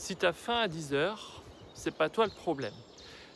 Si tu as faim à 10 h, c'est pas toi le problème.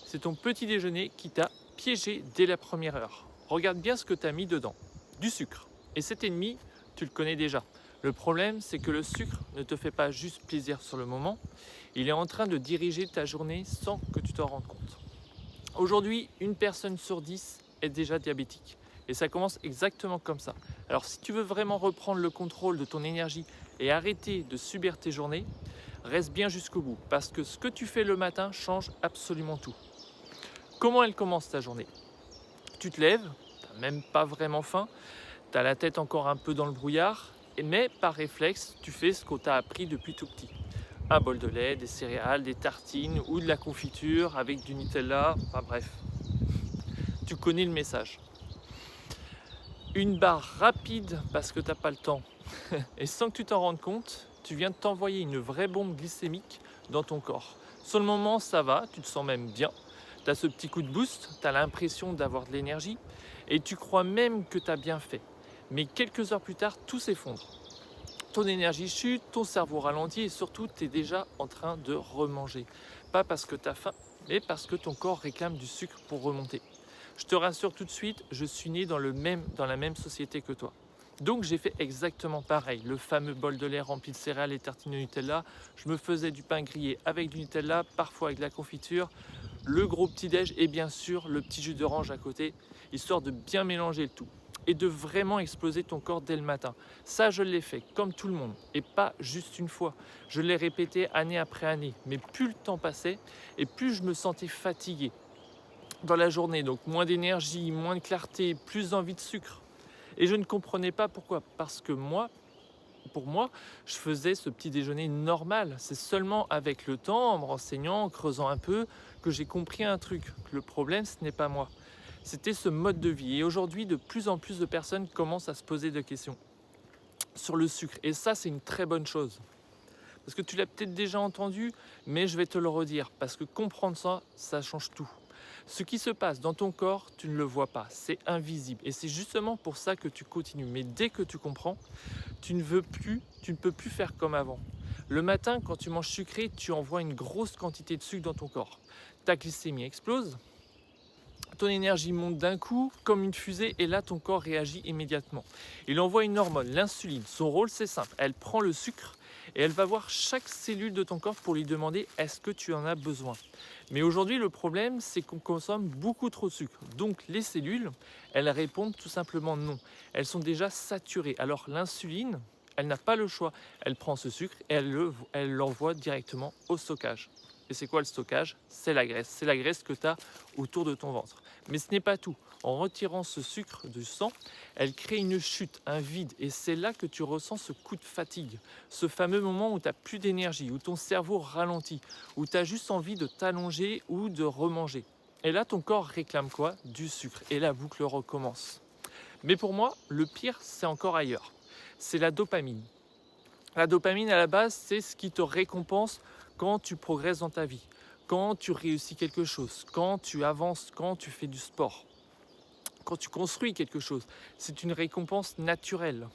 C'est ton petit déjeuner qui t'a piégé dès la première heure. Regarde bien ce que tu as mis dedans. Du sucre. Et cet ennemi, tu le connais déjà. Le problème, c'est que le sucre ne te fait pas juste plaisir sur le moment, il est en train de diriger ta journée sans que tu t'en rendes compte. Aujourd'hui, une personne sur 10 est déjà diabétique. Et ça commence exactement comme ça. Alors si tu veux vraiment reprendre le contrôle de ton énergie et arrêter de subir tes journées, reste bien jusqu'au bout. Parce que ce que tu fais le matin change absolument tout. Comment elle commence ta journée? Tu te lèves, tu n'as même pas vraiment faim, tu as la tête encore un peu dans le brouillard, mais par réflexe, tu fais ce qu'on t'a appris depuis tout petit. Un bol de lait, des céréales, des tartines ou de la confiture avec du Nutella, enfin bref, tu connais le message. Une barre rapide parce que tu n'as pas le temps et sans que tu t'en rendes compte, tu viens de t'envoyer une vraie bombe glycémique dans ton corps. Sur le moment, ça va, tu te sens même bien. Tu as ce petit coup de boost, tu as l'impression d'avoir de l'énergie et tu crois même que tu as bien fait. Mais quelques heures plus tard, tout s'effondre. Ton énergie chute, ton cerveau ralentit et surtout, tu es déjà en train de remanger. Pas parce que tu as faim, mais parce que ton corps réclame du sucre pour remonter. Je te rassure tout de suite, je suis né dans la même société que toi. Donc j'ai fait exactement pareil. Le fameux bol de lait rempli de céréales et tartines de Nutella. Je me faisais du pain grillé avec du Nutella, parfois avec de la confiture, le gros petit-déj et bien sûr le petit jus d'orange à côté, histoire de bien mélanger le tout et de vraiment exploser ton corps dès le matin. Ça, je l'ai fait comme tout le monde et pas juste une fois. Je l'ai répété année après année, mais plus le temps passait et plus je me sentais fatigué dans la journée, donc moins d'énergie, moins de clarté, plus envie de sucre. Et je ne comprenais pas pourquoi, parce que pour moi, je faisais ce petit déjeuner normal. C'est seulement avec le temps, en me renseignant, en creusant un peu, que j'ai compris un truc, que le problème, ce n'est pas moi. C'était ce mode de vie. Et aujourd'hui, de plus en plus de personnes commencent à se poser des questions sur le sucre. Et ça, c'est une très bonne chose. Parce que tu l'as peut-être déjà entendu, mais je vais te le redire. Parce que comprendre ça, ça change tout. Ce qui se passe dans ton corps, tu ne le vois pas. C'est invisible. Et c'est justement pour ça que tu continues. Mais dès que tu comprends, tu ne peux plus faire comme avant. Le matin, quand tu manges sucré, tu envoies une grosse quantité de sucre dans ton corps. Ta glycémie explose, ton énergie monte d'un coup comme une fusée et là ton corps réagit immédiatement. Il envoie une hormone, l'insuline. Son rôle c'est simple, elle prend le sucre et elle va voir chaque cellule de ton corps pour lui demander est-ce que tu en as besoin. Mais aujourd'hui le problème c'est qu'on consomme beaucoup trop de sucre. Donc les cellules, elles répondent tout simplement non. Elles sont déjà saturées. Alors l'insuline, elle n'a pas le choix. Elle prend ce sucre et elle l'envoie directement au stockage. Et c'est quoi le stockage? C'est la graisse. C'est la graisse que tu as autour de ton ventre. Mais ce n'est pas tout. En retirant ce sucre du sang, elle crée une chute, un vide. Et c'est là que tu ressens ce coup de fatigue. Ce fameux moment où tu n'as plus d'énergie, où ton cerveau ralentit, où tu as juste envie de t'allonger ou de remanger. Et là, ton corps réclame quoi? Du sucre. Et la boucle recommence. Mais pour moi, le pire, c'est encore ailleurs. C'est la dopamine. La dopamine, à la base, c'est ce qui te récompense quand tu progresses dans ta vie, quand tu réussis quelque chose, quand tu avances, quand tu fais du sport, quand tu construis quelque chose. C'est une récompense naturelle.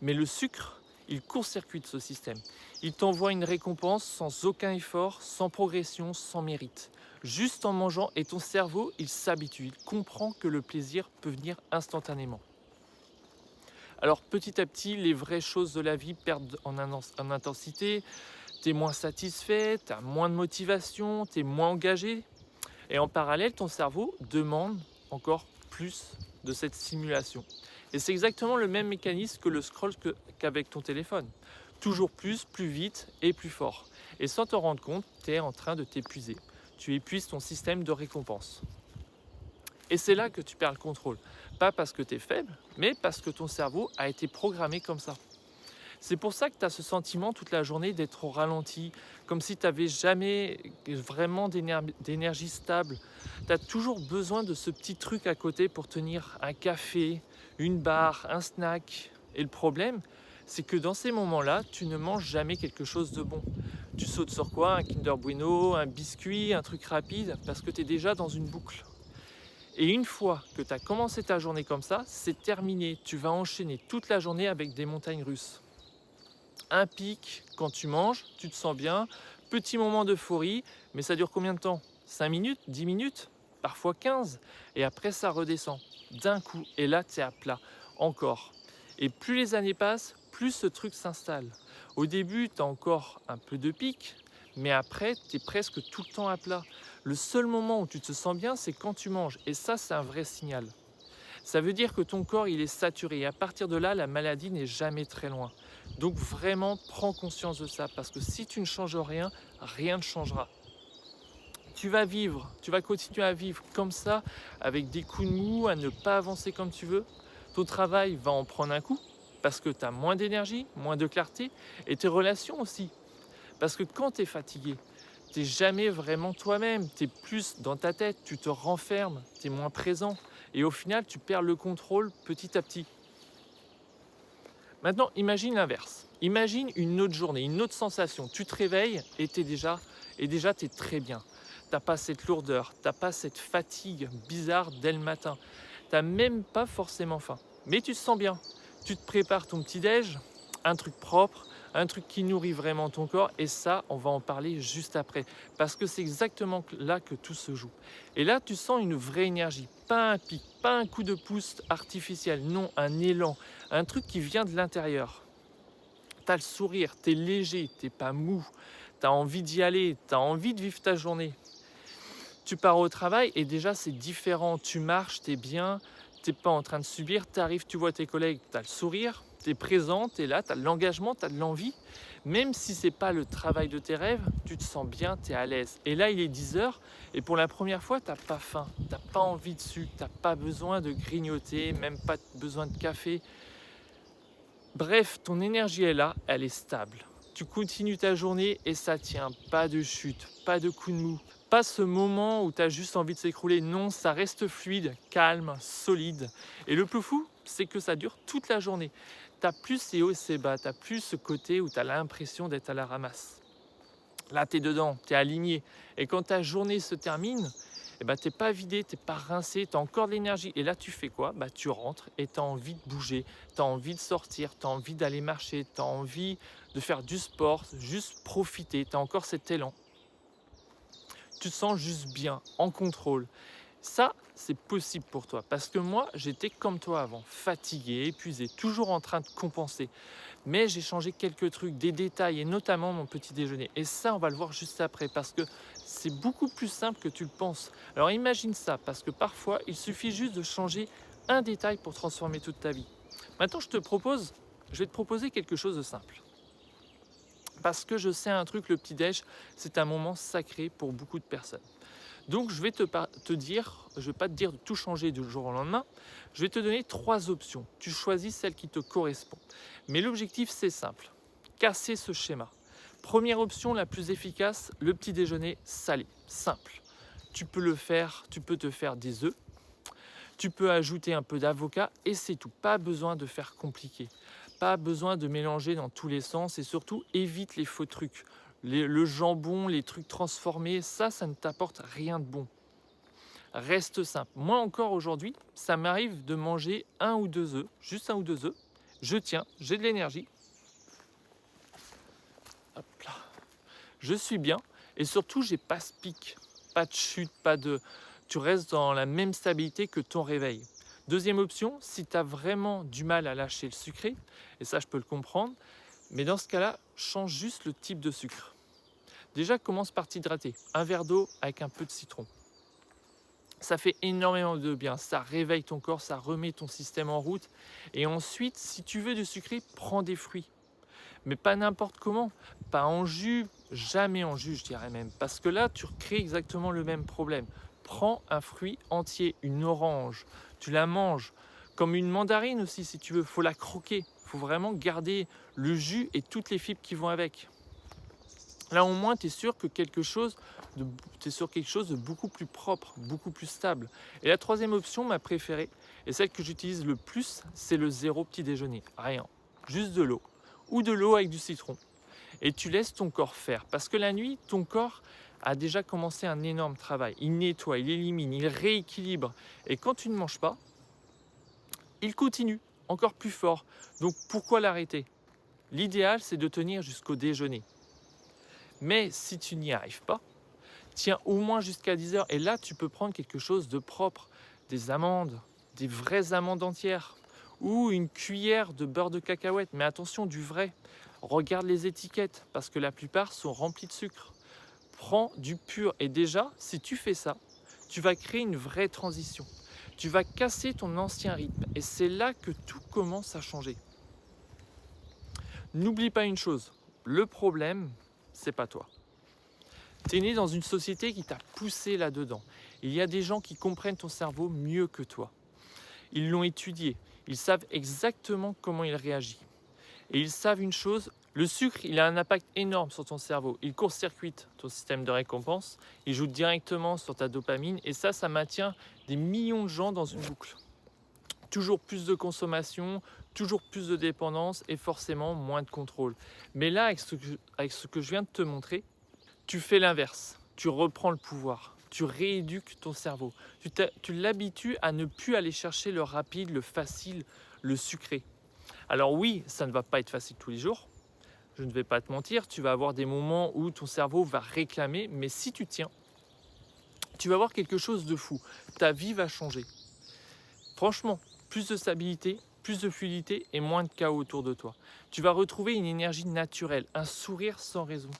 Mais le sucre, il court-circuite ce système. Il t'envoie une récompense sans aucun effort, sans progression, sans mérite. Juste en mangeant et ton cerveau, il s'habitue, il comprend que le plaisir peut venir instantanément. Alors petit à petit, les vraies choses de la vie perdent en intensité, tu es moins satisfait, tu as moins de motivation, tu es moins engagé. Et en parallèle, ton cerveau demande encore plus de cette stimulation. Et c'est exactement le même mécanisme que le scroll qu'avec ton téléphone. Toujours plus, plus vite et plus fort. Et sans te rendre compte, tu es en train de t'épuiser. Tu épuises ton système de récompense. Et c'est là que tu perds le contrôle. Pas parce que tu es faible, mais parce que ton cerveau a été programmé comme ça. C'est pour ça que tu as ce sentiment toute la journée d'être au ralenti, comme si tu n'avais jamais vraiment d'énergie stable. Tu as toujours besoin de ce petit truc à côté pour tenir un café, une barre, un snack. Et le problème, c'est que dans ces moments-là, tu ne manges jamais quelque chose de bon. Tu sautes sur quoi? Un Kinder Bueno, un biscuit, un truc rapide, parce que tu es déjà dans une boucle. Et une fois que tu as commencé ta journée comme ça, c'est terminé. Tu vas enchaîner toute la journée avec des montagnes russes. Un pic quand tu manges, tu te sens bien, Petit moment d'euphorie, mais ça dure combien de temps? 5 minutes, 10 minutes, parfois 15, et après ça redescend d'un coup, et là tu es à plat, encore. Et plus les années passent, plus ce truc s'installe. Au début, tu as encore un peu de pic, mais après, tu es presque tout le temps à plat. Le seul moment où tu te sens bien, c'est quand tu manges, et ça, c'est un vrai signal. Ça veut dire que ton corps, il est saturé, et à partir de là, la maladie n'est jamais très loin. Donc vraiment, prends conscience de ça, parce que si tu ne changes rien, rien ne changera. Tu vas continuer à vivre comme ça, avec des coups de mou, à ne pas avancer comme tu veux. Ton travail va en prendre un coup, parce que tu as moins d'énergie, moins de clarté, et tes relations aussi. Parce que quand tu es fatigué, tu n'es jamais vraiment toi-même, tu es plus dans ta tête, tu te renfermes, tu es moins présent, et au final, tu perds le contrôle petit à petit. Maintenant, imagine l'inverse. Imagine une autre journée, une autre sensation. Tu te réveilles et déjà tu es très bien. Tu n'as pas cette lourdeur, tu n'as pas cette fatigue bizarre dès le matin. Tu n'as même pas forcément faim. Mais tu te sens bien. Tu te prépares ton petit-déj, un truc propre, un truc qui nourrit vraiment ton corps. Et ça, on va en parler juste après. Parce que c'est exactement là que tout se joue. Et là, tu sens une vraie énergie. Pas un pic, pas un coup de pouce artificiel. Non, un élan. Un truc qui vient de l'intérieur. Tu as le sourire, tu es léger, tu n'es pas mou. Tu as envie d'y aller, tu as envie de vivre ta journée. Tu pars au travail et déjà c'est différent. Tu marches, tu es bien, tu n'es pas en train de subir. Tu arrives, tu vois tes collègues, tu as le sourire, tu es présent, tu es là, tu as de l'engagement, tu as de l'envie. Même si ce n'est pas le travail de tes rêves, tu te sens bien, tu es à l'aise. Et là, il est 10h et pour la première fois, tu n'as pas faim, tu n'as pas envie de sucre, tu n'as pas besoin de grignoter, même pas besoin de café. Bref, ton énergie est là, elle est stable. Tu continues ta journée et ça tient. Pas de chute, pas de coup de mou. Pas ce moment où tu as juste envie de s'écrouler. Non, ça reste fluide, calme, solide. Et le plus fou, c'est que ça dure toute la journée. Tu n'as plus ces hauts et ces bas. Tu n'as plus ce côté où tu as l'impression d'être à la ramasse. Là, tu es dedans, tu es aligné. Et quand ta journée se termine, tu n'es pas vidé, tu n'es pas rincé, tu as encore de l'énergie. Et là, tu fais quoi? Tu rentres et tu as envie de bouger, tu as envie de sortir, tu as envie d'aller marcher, tu as envie de faire du sport, juste profiter, tu as encore cet élan. Tu te sens juste bien, en contrôle. Ça, c'est possible pour toi. Parce que moi, j'étais comme toi avant, fatigué, épuisé, toujours en train de compenser. Mais j'ai changé quelques trucs, des détails, et notamment mon petit déjeuner. Et ça, on va le voir juste après, parce que c'est beaucoup plus simple que tu le penses. Alors imagine ça, parce que parfois, il suffit juste de changer un détail pour transformer toute ta vie. Maintenant, je vais te proposer quelque chose de simple. Parce que je sais un truc, le petit-déj, c'est un moment sacré pour beaucoup de personnes. Donc je vais te dire, je ne vais pas te dire de tout changer du jour au lendemain, je vais te donner 3 options. Tu choisis celle qui te correspond. Mais l'objectif, c'est simple, casser ce schéma. Première option, la plus efficace, le petit déjeuner salé, simple. Tu peux te faire des œufs, tu peux ajouter un peu d'avocat et c'est tout. Pas besoin de faire compliqué, pas besoin de mélanger dans tous les sens et surtout évite les faux trucs. Le jambon, les trucs transformés, ça ne t'apporte rien de bon. Reste simple. Moi encore aujourd'hui, ça m'arrive de manger 1 ou 2 œufs, juste 1 ou 2 œufs. Je tiens, j'ai de l'énergie. Hop là. Je suis bien et surtout, j'ai pas ce pic, pas de chute, tu restes dans la même stabilité que ton réveil. Deuxième option, si tu as vraiment du mal à lâcher le sucré, et ça je peux le comprendre, mais dans ce cas-là, change juste le type de sucre. Déjà, commence par t'hydrater. Un verre d'eau avec un peu de citron. Ça fait énormément de bien. Ça réveille ton corps, ça remet ton système en route. Et ensuite, si tu veux du sucré, prends des fruits. Mais pas n'importe comment. Pas en jus, jamais en jus, je dirais même. Parce que là, tu recrées exactement le même problème. Prends un fruit entier, une orange. Tu la manges. Comme une mandarine aussi, si tu veux. Il faut la croquer. Il faut vraiment garder le jus et toutes les fibres qui vont avec. Là au moins tu es sur quelque chose de beaucoup plus propre, beaucoup plus stable. Et la troisième option, ma préférée, et celle que j'utilise le plus, c'est le 0 petit déjeuner. Rien, juste de l'eau. Ou de l'eau avec du citron. Et tu laisses ton corps faire. Parce que la nuit, ton corps a déjà commencé un énorme travail. Il nettoie, il élimine, il rééquilibre. Et quand tu ne manges pas, il continue encore plus fort. Donc pourquoi l'arrêter? L'idéal, c'est de tenir jusqu'au déjeuner. Mais si tu n'y arrives pas, tiens au moins jusqu'à 10 heures. Et là, tu peux prendre quelque chose de propre, des amandes, des vraies amandes entières, ou une cuillère de beurre de cacahuète. Mais attention, du vrai. Regarde les étiquettes, parce que la plupart sont remplies de sucre. Prends du pur. Et déjà, si tu fais ça, tu vas créer une vraie transition. Tu vas casser ton ancien rythme. Et c'est là que tout commence à changer. N'oublie pas une chose, le problème, c'est pas toi. Tu es né dans une société qui t'a poussé là-dedans. Il y a des gens qui comprennent ton cerveau mieux que toi. Ils l'ont étudié, ils savent exactement comment il réagit. Et ils savent une chose, le sucre, il a un impact énorme sur ton cerveau. Il court-circuite ton système de récompense, il joue directement sur ta dopamine et ça maintient des millions de gens dans une boucle. Toujours plus de consommation, toujours plus de dépendance et forcément moins de contrôle. Mais là, avec ce que je viens de te montrer, tu fais l'inverse. Tu reprends le pouvoir. Tu rééduques ton cerveau. Tu l'habitues à ne plus aller chercher le rapide, le facile, le sucré. Alors oui, ça ne va pas être facile tous les jours. Je ne vais pas te mentir, tu vas avoir des moments où ton cerveau va réclamer, mais si tu tiens, tu vas voir quelque chose de fou. Ta vie va changer. Franchement, plus de stabilité, plus de fluidité et moins de chaos autour de toi. Tu vas retrouver une énergie naturelle, un sourire sans raison.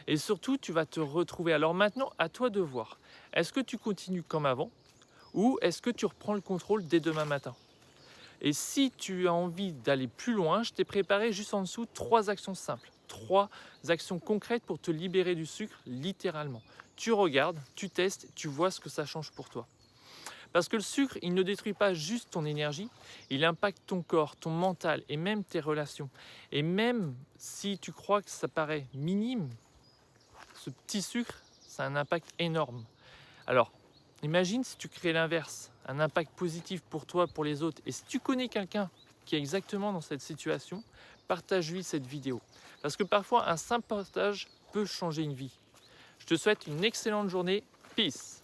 Et surtout, tu vas te retrouver. Alors maintenant, à toi de voir. Est-ce que tu continues comme avant ou est-ce que tu reprends le contrôle dès demain matin? Et si tu as envie d'aller plus loin, je t'ai préparé juste en dessous 3 actions simples, 3 actions concrètes pour te libérer du sucre, littéralement. Tu regardes, tu testes, tu vois ce que ça change pour toi. Parce que le sucre, il ne détruit pas juste ton énergie, il impacte ton corps, ton mental et même tes relations. Et même si tu crois que ça paraît minime, ce petit sucre, ça a un impact énorme. Alors, imagine si tu crées l'inverse, un impact positif pour toi, pour les autres. Et si tu connais quelqu'un qui est exactement dans cette situation, partage-lui cette vidéo. Parce que parfois, un simple partage peut changer une vie. Je te souhaite une excellente journée. Peace!